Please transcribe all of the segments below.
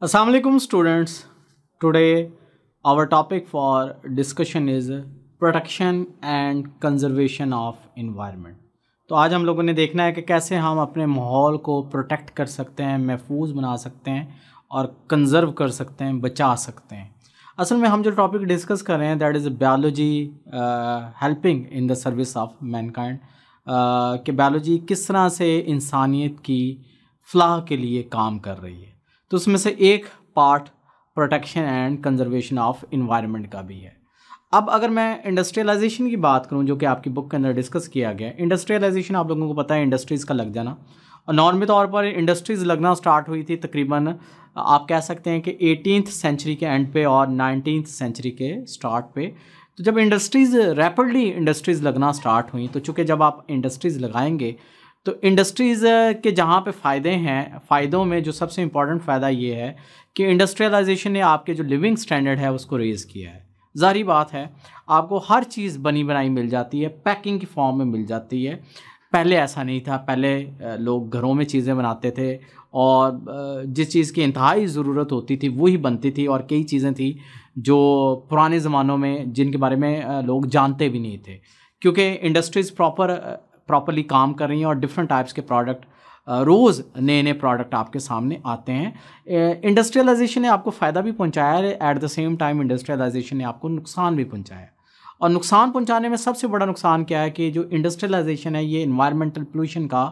Assalamualaikum students. Today our topic for discussion is protection and conservation of environment. तो आज हम लोगों ने देखना है कि कैसे हम अपने माहौल को प्रोटेक्ट कर सकते हैं, महफूज बना सकते हैं और कंज़र्व कर सकते हैं, बचा सकते हैं। असल में हम जो टॉपिक डिस्कस कर रहे हैं that is biology helping in the service of Mankind, कि बायोलॉजी किस तरह से इंसानियत की फलाह के लिए काम कर रही है। तो उसमें से एक part protection and conservation of environment का भी है। अब अगर मैं इंडस्ट्रियलाइजेशन की बात करूं, जो कि आपकी बुक के अंदर डिस्कस किया गया है, इंडस्ट्रियलाइजेशन आप लोगों को पता है इंडस्ट्रीज़ का लग जाना, और नॉर्मली तौर पर इंडस्ट्रीज़ लगना स्टार्ट हुई थी तकरीबन आप कह सकते हैं कि 18th सेंचुरी के एंड पे और 19th सेंचुरी के स्टार्ट पे। तो जब रैपिडली इंडस्ट्रीज़ लगना स्टार्ट हुई, तो चूँकि जब आप इंडस्ट्रीज़ लगाएंगे तो इंडस्ट्रीज़ के जहाँ पे फ़ायदे हैं, फ़ायदों में जो सबसे इम्पॉर्टेंट फ़ायदा ये है कि इंडस्ट्रियलाइजेशन ने आपके जो लिविंग स्टैंडर्ड है उसको रेज़ किया है। ज़ाहिर बात है, आपको हर चीज़ बनी बनाई मिल जाती है, पैकिंग की फॉर्म में मिल जाती है। पहले ऐसा नहीं था, पहले लोग घरों में चीज़ें बनाते थे और जिस चीज़ की इंतहाई ज़रूरत होती थी वही बनती थी, और कई चीज़ें थी जो पुराने ज़मानों में जिनके बारे में लोग जानते भी नहीं थे, क्योंकि इंडस्ट्रीज़ प्रॉपरली काम कर रही हैं और डिफरेंट टाइप्स के प्रोडक्ट रोज़ नए नए प्रोडक्ट आपके सामने आते हैं। इंडस्ट्रियलाइजेशन ने आपको फ़ायदा भी पहुंचाया है, at the same time industrialization ने आपको नुकसान भी पहुंचाया। और नुकसान पहुंचाने में सबसे बड़ा नुकसान क्या है कि जो इंडस्ट्रियलाइजेशन है ये इन्वायरमेंटल पोल्यूशन का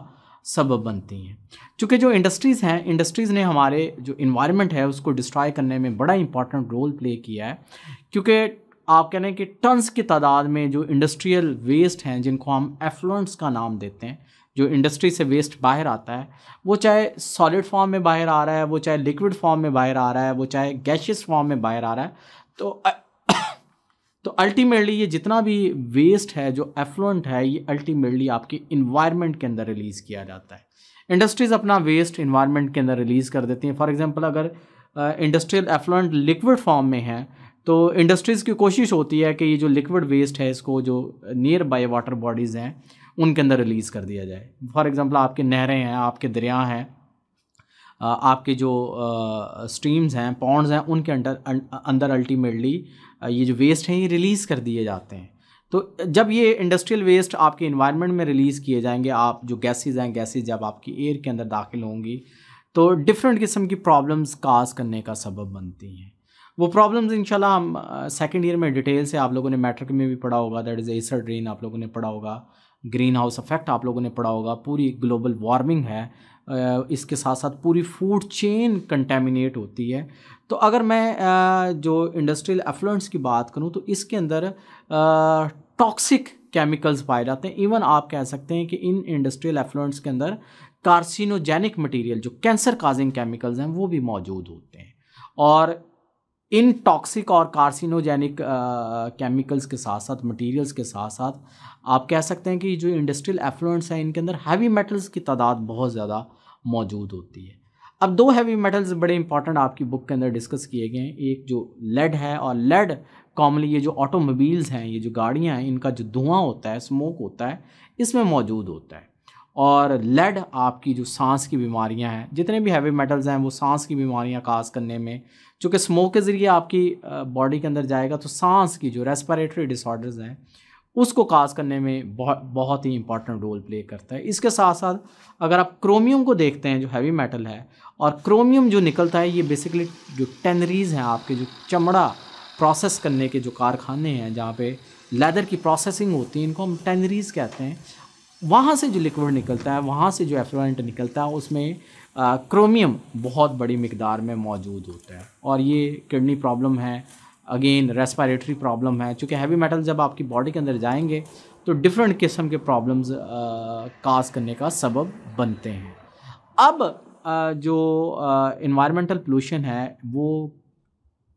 सबब बनती हैं। चूँकि जो इंडस्ट्रीज़ हैं, इंडस्ट्रीज़ ने हमारे जो इन्वायरमेंट है उसको डिस्ट्रॉय करने में बड़ा इंपॉर्टेंट रोल प्ले किया है, क्योंकि आप कह रहे हैं कि टन्स की तादाद में जो इंडस्ट्रियल वेस्ट हैं, जिनको हम एफ्लुएंट्स का नाम देते हैं, जो इंडस्ट्री से वेस्ट बाहर आता है, वो चाहे सॉलिड फॉर्म में बाहर आ रहा है, वो चाहे लिक्विड फॉर्म में बाहर आ रहा है, वो चाहे गैशियस फॉर्म में बाहर आ रहा है, तो अल्टीमेटली ये जितना भी वेस्ट है, जो एफ्लुएंट है, ये अल्टीमेटली आपके इन्वायरमेंट के अंदर रिलीज़ किया जाता है। इंडस्ट्रीज़ अपना वेस्ट इन्वायरमेंट के अंदर रिलीज़ कर देती हैं। फॉर एग्जांपल, अगर इंडस्ट्रियल एफ्लुएंट लिक्विड फॉर्म में है तो इंडस्ट्रीज़ की कोशिश होती है कि ये जो लिक्विड वेस्ट है इसको जो नियर बाय वाटर बॉडीज़ हैं उनके अंदर रिलीज़ कर दिया जाए। फॉर एग्जांपल, आपके नहरें हैं, आपके दरिया हैं, आपके जो स्ट्रीम्स हैं, पॉन्ड्स हैं, उनके अंदर अल्टीमेटली ये जो वेस्ट हैं ये रिलीज़ कर दिए जाते हैं। तो जब ये इंडस्ट्रियल वेस्ट आपके इन्वायरमेंट में रिलीज़ किए जाएंगे, आप जो गैसेज हैं, गैसेज जब आपकी एयर के अंदर दाखिल होंगी तो डिफरेंट किस्म की प्रॉब्लम्स काज करने का सबब बनती हैं। वो प्रॉब्लम्स इंशाल्लाह हम सेकेंड ईयर में डिटेल से, आप लोगों ने मैट्रिक में भी पढ़ा होगा, दैट इज़ एसिड रेन आप लोगों ने पढ़ा होगा, ग्रीन हाउस इफेक्ट आप लोगों ने पढ़ा होगा, पूरी ग्लोबल वार्मिंग है, इसके साथ साथ पूरी फूड चेन कंटेमिनेट होती है। तो अगर मैं जो इंडस्ट्रियल एफ्लुएंट्स की बात करूं तो इसके अंदर टॉक्सिक केमिकल्स पाए जाते हैं। इवन आप कह सकते हैं कि इन इंडस्ट्रियल एफ्लुएंट्स के अंदर कार्सिनोजेनिक मटेरियल, जो कैंसर काजिंग केमिकल्स हैं, वो भी मौजूद होते हैं। और इन टॉक्सिक और कार्सिनोजेनिक केमिकल्स के साथ साथ, मटेरियल्स के साथ साथ, आप कह सकते हैं कि जो इंडस्ट्रियल एफ्लुएंट्स हैं इनके अंदर हैवी मेटल्स की तादाद बहुत ज़्यादा मौजूद होती है। अब दो हैवी मेटल्स बड़े इंपॉर्टेंट आपकी बुक के अंदर डिस्कस किए गए हैं। एक जो लेड है, और लेड कॉमनली ये जो ऑटोमोबाइल्स हैं, ये जो गाड़ियाँ हैं, इनका जो धुआं होता है, स्मोक होता है, इसमें मौजूद होता है। और लेड आपकी जो सांस की बीमारियां हैं, जितने भी हैवी मेटल्स हैं वो सांस की बीमारियां काज करने में, चूँकि स्मोक के ज़रिए आपकी बॉडी के अंदर जाएगा तो सांस की जो रेस्पिरेटरी डिसऑर्डर्स हैं उसको काज करने में बहुत ही इंपॉर्टेंट रोल प्ले करता है। इसके साथ साथ अगर आप क्रोमियम को देखते हैं, जो हैवी मेटल है, और क्रोमियम जो निकलता है ये बेसिकली जो टैनरीज हैं, आपके जो चमड़ा प्रोसेस करने के जो कारखाने हैं जहाँ पे लेदर की प्रोसेसिंग होती है, इनको हम टैनरीज कहते हैं, वहाँ से जो लिक्विड निकलता है, वहाँ से जो एफ्लुएंट निकलता है, उसमें क्रोमियम बहुत बड़ी मिकदार में मौजूद होता है। और ये किडनी प्रॉब्लम है, अगेन रेस्पिरेटरी प्रॉब्लम है, चूँकि हैवी मेटल जब आपकी बॉडी के अंदर जाएंगे तो डिफरेंट किस्म के प्रॉब्लम्स काज करने का सबब बनते हैं। अब जो इन्वायरमेंटल पोल्यूशन है वो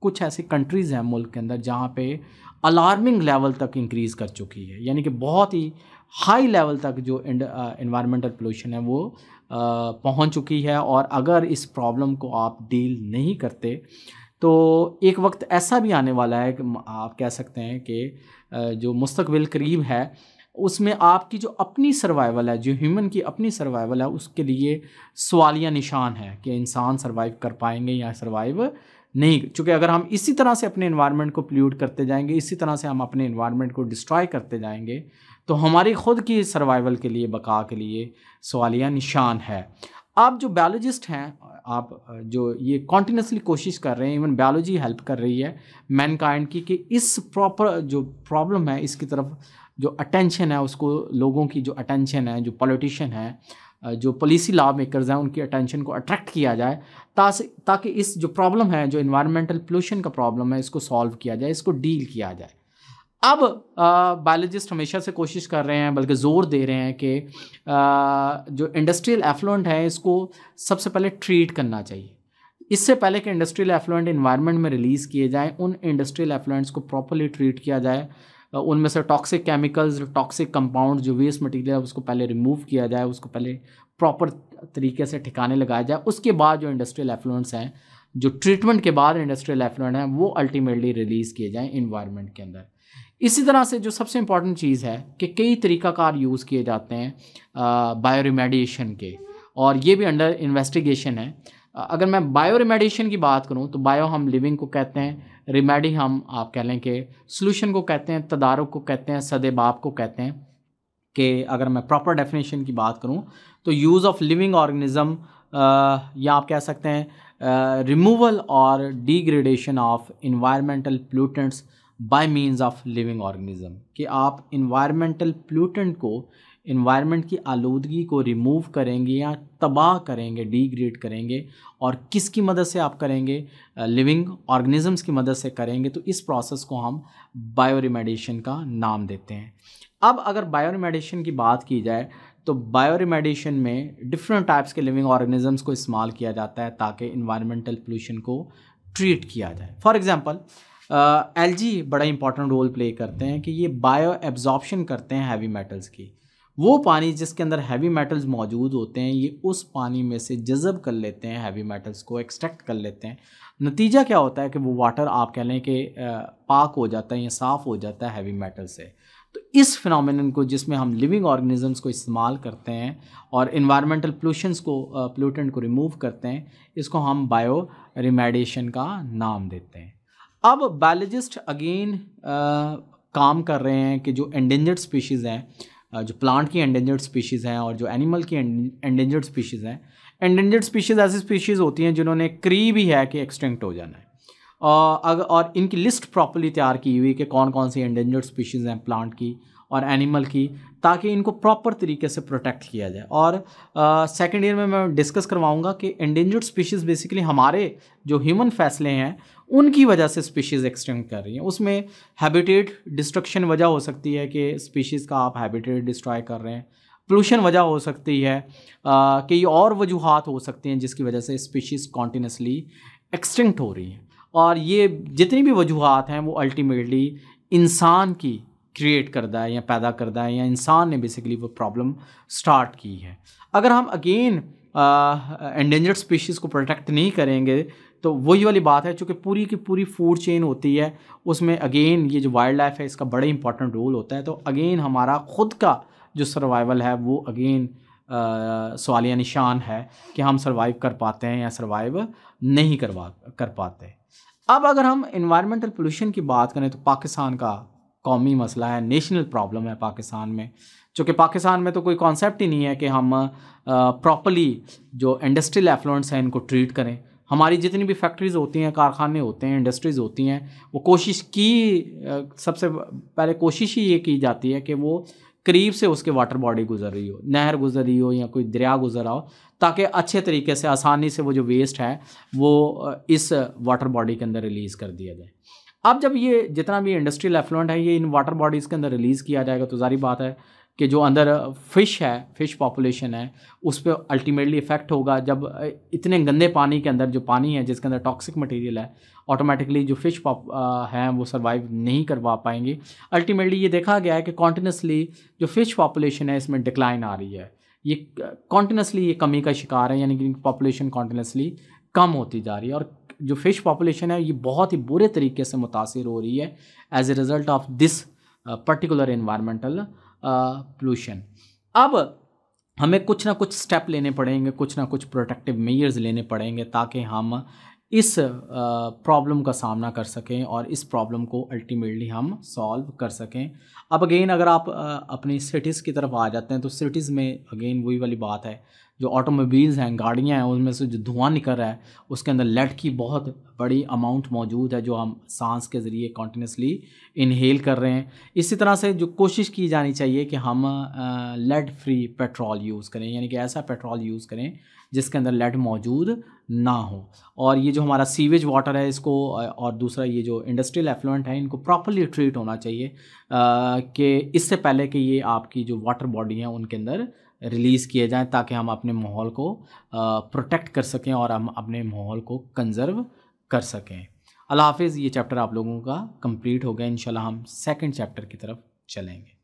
कुछ ऐसी कंट्रीज़ हैं मुल्क के अंदर जहाँ पे अलार्मिंग लेवल तक इंक्रीज़ कर चुकी है, यानी कि बहुत ही हाई लेवल तक जो इन्वायरमेंटल पोल्यूशन है वो पहुँच चुकी है। और अगर इस प्रॉब्लम को आप डील नहीं करते तो एक वक्त ऐसा भी आने वाला है कि आप कह सकते हैं कि जो मुस्तकबिल करीब है उसमें आपकी जो अपनी सर्वाइवल है, जो ह्यूमन की अपनी सर्वाइवल है, उसके लिए सवालिया निशान है कि इंसान सर्वाइव कर पाएंगे या सर्वाइव नहीं। चूँकि अगर हम इसी तरह से अपने इन्वायरमेंट को पोल्यूट करते जाएंगे, इसी तरह से हम अपने इन्वायरमेंट को डिस्ट्रॉय करते जाएंगे, तो हमारी खुद की सर्वाइवल के लिए, बका के लिए सवालिया निशान है। आप जो बायोलॉजिस्ट हैं, आप जो ये कॉन्टिन्यूसली कोशिश कर रहे हैं, इवन बायोलॉजी हेल्प कर रही है मैनकाइंड की कि इस प्रॉपर जो प्रॉब्लम है इसकी तरफ जो अटेंशन है, उसको लोगों की जो अटेंशन है, जो पॉलिटिशियन है, जो पॉलिसी लॉ मेकर्स हैं, उनकी अटेंशन को अट्रैक्ट किया जाए ताकि इस जो प्रॉब्लम है, जो इन्वायरमेंटल पोल्यूशन का प्रॉब्लम है, इसको सॉल्व किया जाए, इसको डील किया जाए। अब बायोलॉजिस्ट हमेशा से कोशिश कर रहे हैं, बल्कि ज़ोर दे रहे हैं कि जो इंडस्ट्रियल एफ्लुएंट है इसको सबसे पहले ट्रीट करना चाहिए। इससे पहले कि इंडस्ट्रियल एफ्लुएंट इन्वायरमेंट में रिलीज़ किए जाएँ, उन इंडस्ट्रियल एफ्लुएंट्स को प्रॉपर्ली ट्रीट किया जाए। उनमें से टॉक्सिक केमिकल्स, टॉक्सिक कंपाउंड, जो वेस्ट मटेरियल है, उसको पहले रिमूव किया जाए, उसको पहले प्रॉपर तरीके से ठिकाने लगाया जाए। उसके बाद जो इंडस्ट्रियल एफ्लुएंट्स हैं, जो ट्रीटमेंट के बाद इंडस्ट्रियल एफ्लुएंट हैं, वो अल्टीमेटली रिलीज़ किए जाएँ इन्वायरमेंट के अंदर। इसी तरह से जो सबसे इम्पॉर्टेंट चीज़ है कि कई तरीक़ाकार यूज़ किए जाते हैं बायो रिमेडिएशन के, और ये भी अंडर इन्वेस्टिगेशन है। अगर मैं बायो रिमेडिएशन की बात करूं तो बायो हम लिविंग को कहते हैं, रिमेडी हम आप कह लें कि सोल्यूशन को कहते हैं, तदारुक को कहते हैं, सदेबाब को कहते हैं। कि अगर मैं प्रॉपर डेफिनेशन की बात करूं तो यूज़ ऑफ लिविंग ऑर्गेनिज्म, या आप कह सकते हैं रिमूवल और degradation of environmental pollutants bye means of living organism, कि आप इन्वायरमेंटल पोल्यूटेंट को, इन्वायरमेंट की आलूदगी को रिमूव करेंगे या तबाह करेंगे, डिग्रेड करेंगे, और किसकी मदद से आप करेंगे? लिविंग ऑर्गेनिजम्स की मदद से करेंगे। तो इस प्रोसेस को हम बायो रिमेडिएशन का नाम देते हैं। अब अगर बायो रिमेडिएशन की बात की जाए तो बायो रिमेडिएशन में डिफरेंट टाइप्स के लिविंग ऑर्गेनिजम्स को इस्तेमाल किया जाता है ताकि इन्वायरमेंटल पोल्यूशन को ट्रीट किया जाए। फॉर एग्जांपल एलजी बड़ा इंपॉर्टेंट रोल प्ले करते हैं कि ये बायो एब्जॉर्प्शन करते हैं हैवी मेटल्स की। वो पानी जिसके अंदर हैवी मेटल्स मौजूद होते हैं, ये उस पानी में से जज़ब कर लेते हैं, हैवी मेटल्स को एक्सट्रैक्ट कर लेते हैं। नतीजा क्या होता है कि वो वाटर आप कह लें कि पाक हो जाता है या साफ़ हो जाता है हैवी मेटल से। तो इस फिनोमेनन को, जिसमें हम लिविंग ऑर्गेनिजम्स को इस्तेमाल करते हैं और इन्वायरमेंटल पोल्यूशंस को, पोल्यूटेंट को रिमूव करते हैं, इसको हम बायो रिमेडिएशन का नाम देते हैं। अब बायोलॉजिस्ट अगेन काम कर रहे हैं कि जो एंडेंजर्ड स्पीशीज़ हैं, जो प्लांट की एंडेंजर्ड स्पीशीज़ हैं और जो एनिमल की एंडेंजर्ड स्पीशीज़ हैं। एंडेंजर्ड स्पीशीज़ ऐसी स्पीशीज़ होती हैं जिन्होंने करीब ही है कि एक्सटिंक्ट हो जाना है, और इनकी लिस्ट प्रॉपर्ली तैयार की हुई कि कौन कौन सी एंडेंजर्ड स्पीशीज़ हैं प्लांट की और एनिमल की, ताकि इनको प्रॉपर तरीके से प्रोटेक्ट किया जाए। और सेकेंड ईयर में मैं डिस्कस करवाऊंगा कि एंडेंजर्ड स्पीशीज़ बेसिकली हमारे जो ह्यूमन फैसले हैं उनकी वजह से स्पीशीज़ एक्सटिंक्ट कर रही हैं। उसमें हैबिटेट डिस्ट्रक्शन वजह हो सकती है कि स्पीशीज़ का आप हैबिटेट डिस्ट्रॉय कर रहे हैं, पोल्यूशन वजह हो सकती है, कई और वजूहात हो सकती हैं जिसकी वजह से स्पीशीज़ कॉन्टीन्यूसली एक्सटिंक्ट हो रही हैं। और ये जितनी भी वजूहात हैं वो अल्टीमेटली इंसान की क्रिएट करता है या पैदा करता है, या इंसान ने बेसिकली वो प्रॉब्लम स्टार्ट की है। अगर हम अगेन एंडेंजर्ड स्पीशीज़ को प्रोटेक्ट नहीं करेंगे तो वही वाली बात है, चूँकि पूरी की पूरी फूड चेन होती है, उसमें अगेन ये जो वाइल्ड लाइफ है इसका बड़ा इंपॉर्टेंट रोल होता है। तो अगेन हमारा ख़ुद का जो सर्वाइवल है वो अगेन सवालिया निशान है कि हम सर्वाइव कर पाते हैं या सर्वाइव नहीं कर पाते। अब अगर हम इन्वायरमेंटल पोल्यूशन की बात करें तो पाकिस्तान का कौमी मसला है, नेशनल प्रॉब्लम है पाकिस्तान में। चूँकि पाकिस्तान में तो कोई कॉन्सेप्ट ही नहीं है कि हम प्रॉपर्ली जो इंडस्ट्रियल एफ्लुएंट्स हैं इनको ट्रीट करें। हमारी जितनी भी फैक्ट्रीज़ होती हैं, कारखाने होते हैं, इंडस्ट्रीज़ होती हैं, वो कोशिश की सबसे पहले कोशिश ही ये की जाती है कि वो करीब से उसके वाटर बॉडी गुजर रही हो, नहर गुजर रही हो या कोई दरिया गुजर रहा हो, ताकि अच्छे तरीके से आसानी से वो जो वेस्ट है वो इस वाटर बॉडी के अंदर रिलीज़ कर दिया जाए। अब जब ये जितना भी इंडस्ट्रियल एफ्लुएंट है ये इन वाटर बॉडीज़ के अंदर रिलीज़ किया जाएगा तो ज़ाहिर बात है कि जो अंदर फ़िश है, फ़िश पॉपुलेशन है, उस पर अल्टीमेटली इफ़ेक्ट होगा। जब इतने गंदे पानी के अंदर जो पानी है जिसके अंदर टॉक्सिक मटेरियल है, ऑटोमेटिकली जो फ़िश हैं वो सर्वाइव नहीं करवा पाएंगी। अल्टीमेटली ये देखा गया है कि कॉन्टिन्यूसली जो फ़िश पॉपुलेशन है इसमें डिक्लाइन आ रही है, ये कॉन्टिन्यूसली ये कमी का शिकार है, यानी कि पॉपुलेशन कॉन्टिन्यूसली कम होती जा रही है। और जो फ़िश पॉपुलेशन है ये बहुत ही बुरे तरीके से मुतासिर हो रही है as a result of this particular environmental pollution. अब हमें कुछ ना कुछ स्टेप लेने पड़ेंगे, कुछ ना कुछ प्रोटेक्टिव मेजर्स लेने पड़ेंगे ताकि हम इस प्रॉब्लम का सामना कर सकें और इस प्रॉब्लम को अल्टीमेटली हम सॉल्व कर सकें। अब अगेन अगर आप अपनी सिटीज़ की तरफ आ जाते हैं तो सिटीज़ में अगेन वही वाली बात है, जो ऑटोमोबाइल्स हैं, गाड़ियाँ हैं, उनमें से जो धुआं निकल रहा है उसके अंदर लेड की बहुत बड़ी अमाउंट मौजूद है जो हम सांस के ज़रिए कॉन्टिन्यूसली इनहेल कर रहे हैं। इसी तरह से जो कोशिश की जानी चाहिए कि हम लेड फ्री पेट्रोल यूज़ करें, यानी कि ऐसा पेट्रोल यूज़ करें जिसके अंदर लेड मौजूद ना हो। और ये जो हमारा सीवेज वाटर है इसको और दूसरा ये जो इंडस्ट्रियल एफ्लुएंट है इनको प्रॉपर्ली ट्रीट होना चाहिए कि इससे पहले कि ये आपकी जो वाटर बॉडी हैं उनके अंदर रिलीज़ किए जाएं, ताकि हम अपने माहौल को प्रोटेक्ट कर सकें और हम अपने माहौल को कंजर्व कर सकें। अल्लाह हाफ़िज़। ये चैप्टर आप लोगों का कंप्लीट हो गया। इंशाल्लाह हम सेकंड चैप्टर की तरफ चलेंगे।